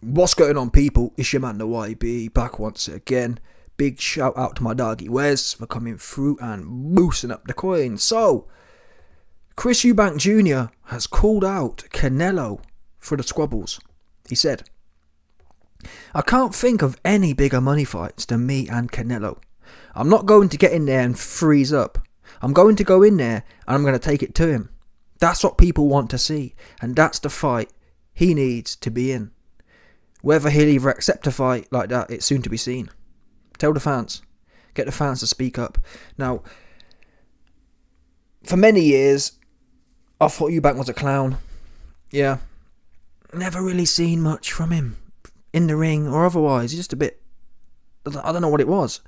What's going on, people? It's your man, the YB, back once again. Big shout out to my doggy Wes for coming through and boosting up the coin. So, Chris Eubank Jr. has called out Canelo for the squabbles. He said, "I can't think of any bigger money fights than me and Canelo. I'm not going to get in there and freeze up. I'm going to go in there and I'm going to take it to him. That's what people want to see, and that's the fight he needs to be in. Whether he'll ever accept a fight like that, it's soon to be seen. Tell the fans. Get the fans to speak up." Now, for many years, I thought Eubank was a clown. Yeah. Never really seen much from him in the ring or otherwise. He's just a bit... I don't know what it was.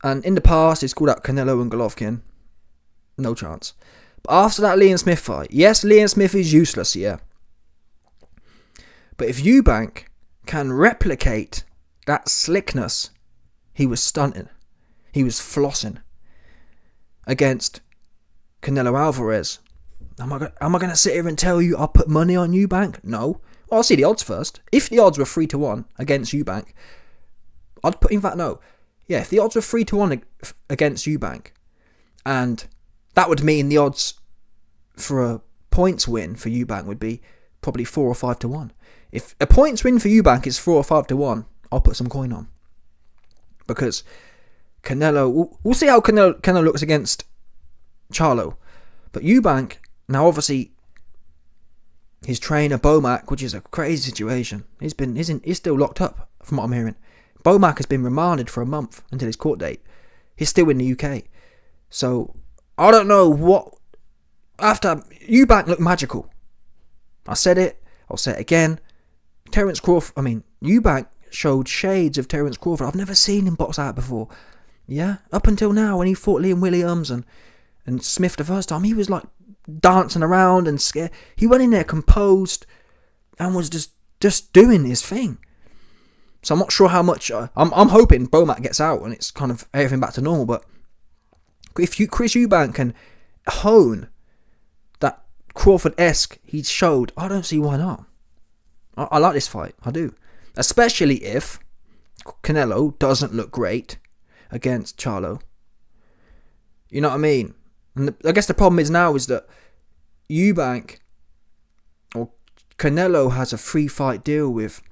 And in the past, he's called out Canelo and Golovkin. No chance. But after that Liam Smith fight, yes, Liam Smith is useless, yeah. But if Eubank can replicate that slickness, he was stunting. He was flossing against Canelo Alvarez. Am I going to sit here and tell you I'll put money on Eubank? No. Well, I'll see the odds first. If the odds were 3-1 against Eubank, I'd put... In fact, no. Yeah, if the odds were 3-1 against Eubank, and that would mean the odds for a points win for Eubank would be probably 4 or 5-1. If a points win for Eubank is 4 or 5-1, I'll put some coin on. Because Canelo... We'll see how Canelo looks against Charlo. But Eubank, now obviously, his trainer Bomac, which is a crazy situation. He's still locked up, from what I'm hearing. Bomac has been remanded for a month until his court date. He's still in the UK. So, I don't know what... After... Eubank looked magical. I said it. I'll say it again. Eubank showed shades of Terence Crawford. I've never seen him box out before. Yeah? Up until now, when he fought Liam Williams and Smith the first time, he was like dancing around and scared. He went in there composed and was just doing his thing. So I'm not sure how much... I'm hoping Bomac gets out and it's kind of everything back to normal. But if Chris Eubank can hone that Crawford-esque he showed, I don't see why not. I like this fight. I do. Especially if Canelo doesn't look great against Charlo. You know what I mean? And I guess the problem is that Eubank or Canelo has a free fight deal with,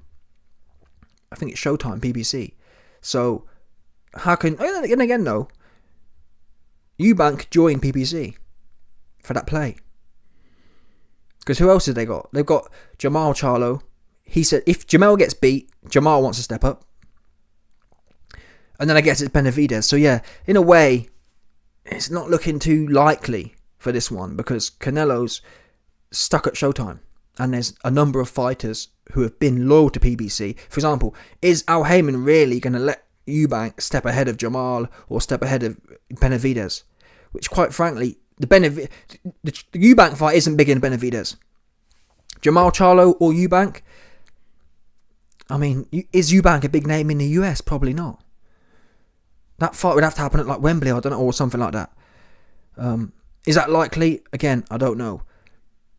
I think it's Showtime, BBC. So, how can... And again, though, Eubank joined BBC for that play. Because who else have they got? They've got Jamal Charlo. He said if Jamal gets beat, Jamal wants to step up. And then I guess it's Benavidez. So yeah, in a way, it's not looking too likely for this one because Canelo's stuck at Showtime. And there's a number of fighters who have been loyal to PBC. For example, is Al Heyman really going to let Eubank step ahead of Jamal or step ahead of Benavidez? Which, quite frankly, the Eubank fight isn't bigger than Benavidez. Jamal Charlo or Eubank? I mean, is Eubank a big name in the US? Probably not. That fight would have to happen at like Wembley, I don't know, or something like that. Is that likely? Again, I don't know.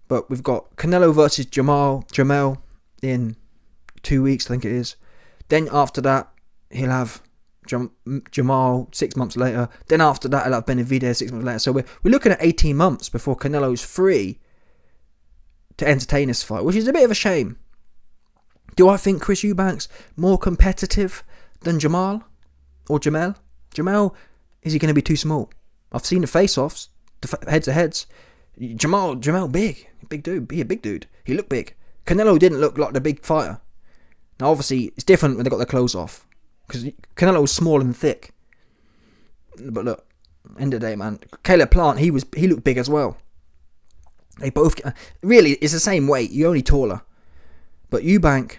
But we've got Canelo versus Jamel in 2 weeks, I think it is. Then after that, he'll have Jamal 6 months later. Then after that, he'll have Benavidez 6 months later. So we're looking at 18 months before Canelo's free to entertain this fight, which is a bit of a shame. Do I think Chris Eubank's more competitive than Jamal or Jamel? Jamel, is he going to be too small? I've seen the face-offs, the heads-to-heads. Jamal, big dude, be a big dude. He looked big. Canelo didn't look like the big fighter. Now, obviously, it's different when they got their clothes off because Canelo was small and thick. But look, end of the day, man, Caleb Plant, he looked big as well. They both really, it's the same weight. You're only taller. But Eubank,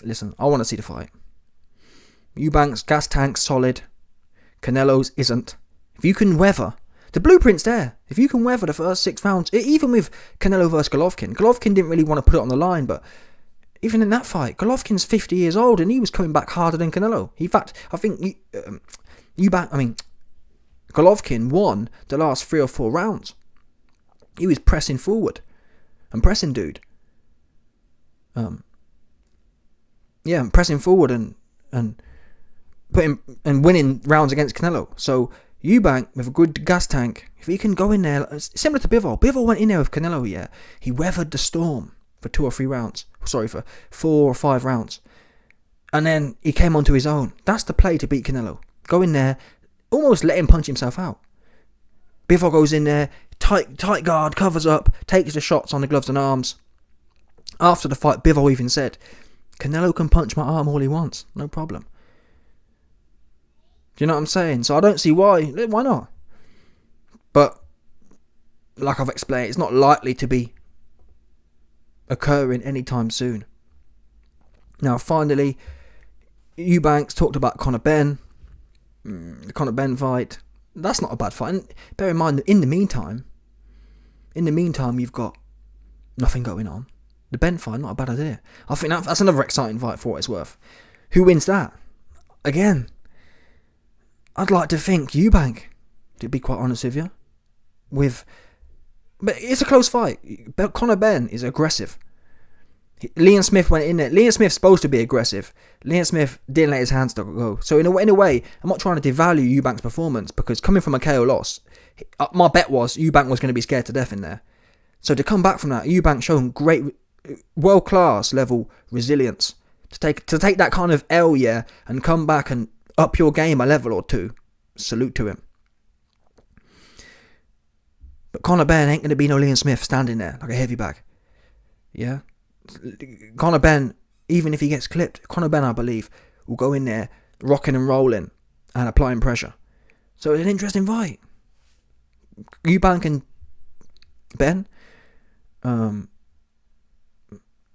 listen, I want to see the fight. Eubank's gas tank's solid. Canelo's isn't. If you can weather, the blueprint's there. If you can weather the first 6 rounds, even with Canelo versus Golovkin didn't really want to put it on the line, but even in that fight, Golovkin's 50 years old and he was coming back harder than Canelo. In fact, I think Golovkin won the last 3 or 4 rounds. He was pressing forward and pressing dude. pressing forward and putting and winning rounds against Canelo. So Eubank with a good gas tank, if he can go in there, similar to Bivol. Bivol went in there with Canelo, yeah. He weathered the storm for 2 or 3 rounds. Sorry, for 4 or 5 rounds. And then he came onto his own. That's the play to beat Canelo. Go in there, almost let him punch himself out. Bivol goes in there, tight guard, covers up, takes the shots on the gloves and arms. After the fight, Bivol even said, Canelo can punch my arm all he wants, no problem. Do you know what I'm saying? So I don't see why not. But, like I've explained, it's not likely to be occurring anytime soon. Now, finally, Eubanks talked about Conor Benn. The Conor Benn fight. That's not a bad fight. And bear in mind, in the meantime, you've got nothing going on. The Benn fight, not a bad idea. I think that's another exciting fight for what it's worth. Who wins that? Again, I'd like to think Eubank, to be quite honest with you. But it's a close fight. But Conor Benn is aggressive. Liam Smith went in there. Liam Smith's supposed to be aggressive. Liam Smith didn't let his hands go. So in a way, I'm not trying to devalue Eubank's performance, because coming from a KO loss, my bet was Eubank was going to be scared to death in there. So to come back from that, Eubank shown great, world-class level resilience. To take that kind of L, yeah, and come back and up your game a level or two. Salute to him. But Conor Benn ain't going to be no Liam Smith standing there like a heavy bag. Yeah? Conor Benn, even if he gets clipped, Conor Benn, I believe, will go in there rocking and rolling and applying pressure. So it's an interesting fight. Eubank and Benn.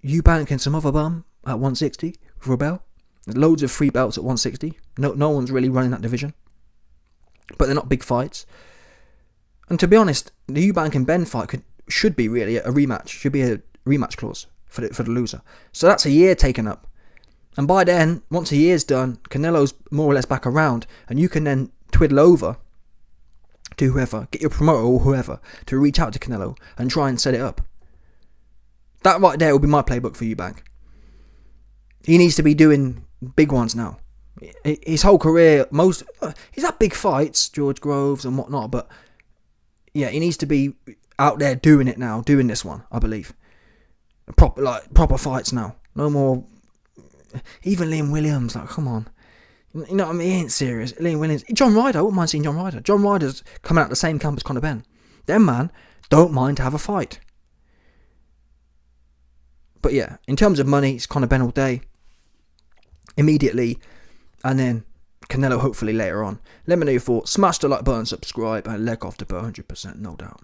Eubank and some other bum at 160 with Rebel. There's loads of free belts at 160. No one's really running that division. But they're not big fights. And to be honest, the Eubank and Benn fight should be really a rematch. Should be a rematch clause for the loser. So that's a year taken up. And by then, once a year's done, Canelo's more or less back around, and you can then twiddle over to whoever, get your promoter or whoever to reach out to Canelo and try and set it up. That right there will be my playbook for Eubank. He needs to be doing big ones now. His whole career, he's had big fights, George Groves and whatnot, but yeah, he needs to be out there doing it now, doing this one, I believe. Proper fights now. No more. Even Liam Williams, like, come on. You know what I mean? He ain't serious. Liam Williams. John Ryder, I wouldn't mind seeing John Ryder. John Ryder's coming out the same camp as Conor Benn. Them, man, don't mind to have a fight. But yeah, in terms of money, it's Conor Benn all day. Immediately. And then Canelo hopefully later on. Let me know your thoughts. Smash the like button, subscribe, and leg off to 100%, no doubt.